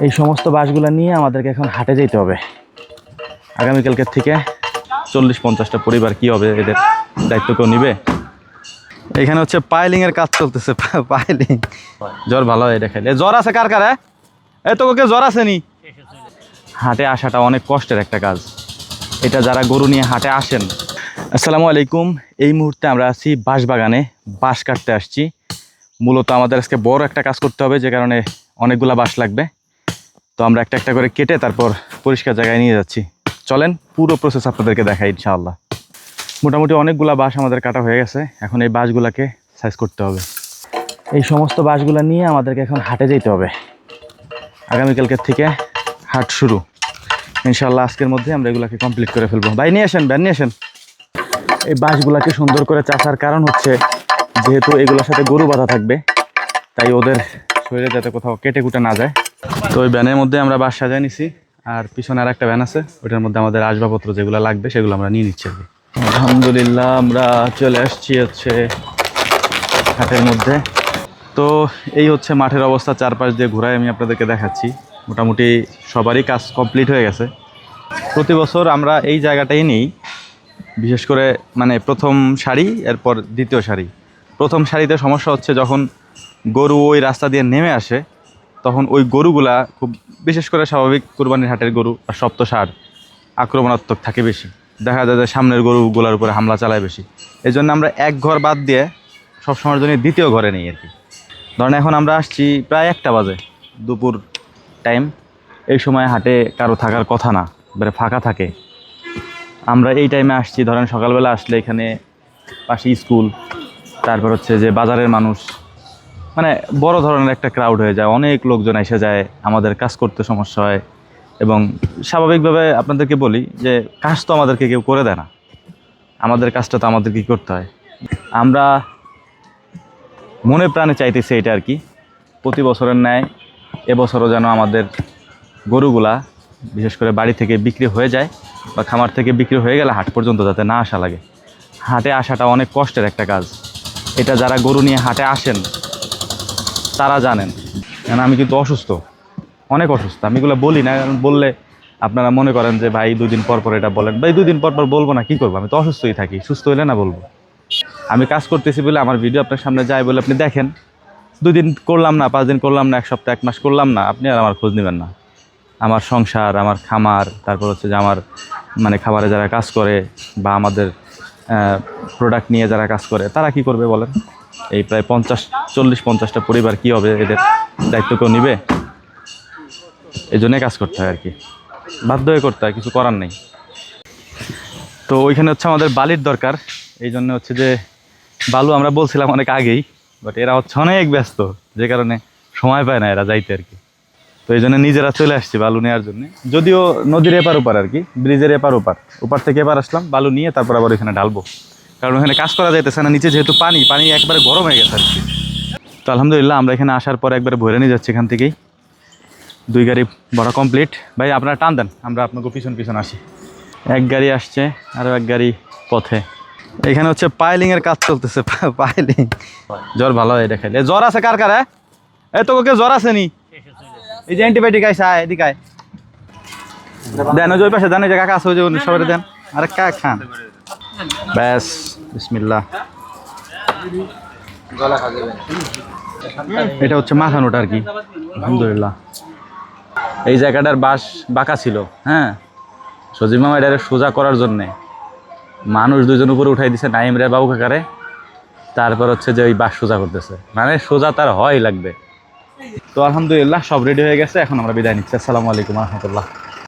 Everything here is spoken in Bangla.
এই সমস্ত বাসগুলো নিয়ে আমাদেরকে এখন হাটে যেতে হবে। আগামীকালকের থেকে 40-50টা পরিবার কি হবে, এদের দায়িত্ব কেউ নিবে? এখানে হচ্ছে পাইলিং এর কাজ চলতেছে। পাইলিং জ্বর ভালো হয় দেখাইলে। জ্বর আছে কার কার? এই তো ওকে জ্বর আছে নি? হাটে আসাটা অনেক কষ্টের একটা কাজ, এটা যারা গরু নিয়ে হাটে আসেন। আসসালামু আলাইকুম। এই মুহূর্তে আমরা আছি বাঁশবাগানে, বাঁশ কাটতে আসছি। মূলত আমাদের আজকে বড় একটা কাজ করতে হবে, যে কারণে অনেকগুলা বাঁশ লাগবে। তো আমরা একটা একটা করে কেটে তারপর পরিষ্কার জায়গায় নিয়ে যাচ্ছি। চলেন পুরো প্রসেস আপনাদেরকে দেখাই ইনশাআল্লাহ। মোটামুটি অনেকগুলা বাঁশ আমাদের কাটা হয়ে গেছে, এখন এই বাঁশগুলাকে সাইজ করতে হবে। এই সমস্ত বাঁশগুলা নিয়ে আমাদেরকে এখন হাটে যেতে হবে। আগামীকালকের থেকে হাট শুরু ইনশাআল্লাহ। আজকের মধ্যে আমরা এগুলাকে কমপ্লিট করে ফেলবো। ভাই নিয়ে আসেন, ভ্যান নিয়ে আসেন। এই বাঁশগুলাকে সুন্দর করে চাষার কারণ হচ্ছে, যেহেতু এগুলোর সাথে গরু বাঁধা থাকবে, তাই ওদের শরীরে যাতে কোথাও কেটে কুটে না যায়। তো ওই ভ্যানের মধ্যে আমরা বাঁশ সাজায় নিছি, আর পিছনে আর একটা ভ্যান আছে, ওইটার মধ্যে আমাদের আসবাবপত্র যেগুলো লাগবে সেগুলো আমরা নিয়ে নিচ্ছি। আলহামদুলিল্লাহ আমরা চলে আসছি হচ্ছে হাটের মধ্যে। তো এই হচ্ছে মাঠের অবস্থা, চারপাশ দিয়ে ঘুরায় আমি আপনাদেরকে দেখাচ্ছি। মোটামুটি সবারই কাজ কমপ্লিট হয়ে গেছে। প্রতি বছর আমরা এই জায়গাটাই নিই, বিশেষ করে মানে প্রথম সারি, এরপর দ্বিতীয় সারি। প্রথম সারিতে সমস্যা হচ্ছে, যখন গরু ওই রাস্তা দিয়ে নেমে আসে, তখন ওই গরুগুলা খুব, বিশেষ করে স্বাভাবিক কুরবানির হাটের গরু আর সপ্ত সার আক্রমণাত্মক থাকে বেশি। দেখা যায় যে সামনের গরুগুলার উপরে হামলা চালায় বেশি। এই জন্য আমরা এক ঘর বাদ দিয়ে সবসময়ের জন্য দ্বিতীয় ঘরে নেই আর কি। ধরেন এখন আমরা আসছি প্রায় 1টা বাজে, দুপুর টাইম। এই সময় হাটে কারো থাকার কথা না, এবারে ফাঁকা থাকে। আমরা এই টাইমে আসছি। ধরেন সকালবেলা আসলে এখানে পাশে স্কুল, তারপর হচ্ছে যে বাজারের মানুষ, মানে বড় ধরনের একটা ক্রাউড হয়ে যায়, অনেক লোকজন এসে যায়, আমাদের কাজ করতে সমস্যা হয়। এবং স্বাভাবিকভাবে আপনাদেরকে বলি যে কাজ তো আমাদেরকে কেউ করে দেয় না, আমাদের কাজটা তো আমাদেরকেই করতে হয়। আমরা মনে প্রাণে চাইতেছি এটা আর কি, প্রতি বছরের ন্যায় এবছরও যেন আমাদের গরুগুলা বিশেষ করে বাড়ি থেকে বিক্রি হয়ে যায়, বা খামার থেকে বিক্রি হয়ে গেলে হাট পর্যন্ত যাতে না আসা লাগে। হাটে আসাটা অনেক কষ্টের একটা কাজ, এটা যারা গরু নিয়ে হাটে আসেন তারা জানেন। কারণ আমি কিন্তু অসুস্থ, অনেক অসুস্থ। আমি এগুলো বলি না, কারণ বললে আপনারা মনে করেন যে ভাই 2 দিন পর পর এটা বলেন। ভাই 2 দিন পর পর বলবো না, কি করবো? আমি তো অসুস্থই থাকি, সুস্থ হইলে না বলবো। আমি কাজ করতেছি বলে আমার ভিডিও আপনার সামনে যায় বলে আপনি দেখেন। 2 দিন করলাম না, 5 দিন করলাম না, 1 সপ্তাহ 1 মাস করলাম না, আপনি আর আমার খোঁজ নেবেন না। আমার সংসার, আমার খামার, তারপর হচ্ছে যে আমার মানে খাবারে যারা কাজ করে বা আমাদের প্রোডাক্ট নিয়ে যারা কাজ করে, তারা কি করবে বলেন? এই প্রায় 40-50টা পরিবার কি হবে, এদের দায়িত্ব কেউ নিবে? এই জন্যে কাজ করতে হয় আর কি, বাধ্য হয়ে করতে হয়, কিছু করার নেই। তো ওইখানে হচ্ছে আমাদের বালির দরকার, এই জন্য হচ্ছে যে বালু আমরা বলছিলাম অনেক আগেই, বাট এরা হচ্ছে অনেক ব্যস্ত, যে কারণে সময় পায় না এরা যাইতে আর কি। তো এই জন্য নিজেরা চলে আসছি বালু নেওয়ার জন্য। যদিও নদীর এপার ওপার আর কি, ব্রিজের এপার ওপার, ওপার থেকে এবার আসলাম বালু নিয়ে, তারপর আবার এখানে ঢালবো, কারণ এখানে কাজ করা যাইতেছে না। নিচে যেহেতু পানি একবারে গরম হয়ে গেছে আর কি। তো আলহামদুলিল্লাহ আমরা এখানে আসার পর একবারে ভরে নিয়ে যাচ্ছি এখান থেকেই। 2 গাড়ি ভরা কমপ্লিট। ভাই আপনারা টান দেন, আমরা আপনাকে পিছন পিছন আসি। 1 গাড়ি আসছে, আরও 1 গাড়ি পথে। এখানে হচ্ছে পাইলিং এর কাজ চলতেছে। পাইলিং জ্বর ভালো হয় দেখাইলে। জ্বর আছে কার কার? এই তো ওকে জ্বর আছে নি? এই যে অ্যান্টিবায়োটিক আইসা, এদিকে আয় দেন। ওই পাশে দেন, ওই যে কাকা আছে, ওই যে সবাই দেন। আরে কা খান ব্যাস। বিসমিল্লাহ। এটা হচ্ছে মাথানোটা আর কি। আলহামদুলিল্লাহ। এই জায়গাটার বাঁশ বাঁকা ছিল, হ্যাঁ। সজীব মামা এটা সোজা করার জন্যে মানুষ 2 জন উপরে উঠাই দিছে, নাইম রে বাবু কাকারে। তারপর হচ্ছে যে ওই বাঁশ সোজা করতেছে, মানে সোজা তার হয় লাগবে। তো আলহামদুলিল্লাহ সব রেডি হয়ে গেছে, এখন আমরা বিদায় নিচ্ছি। আসসালামু আলাইকুম রহমতুল্লাহ।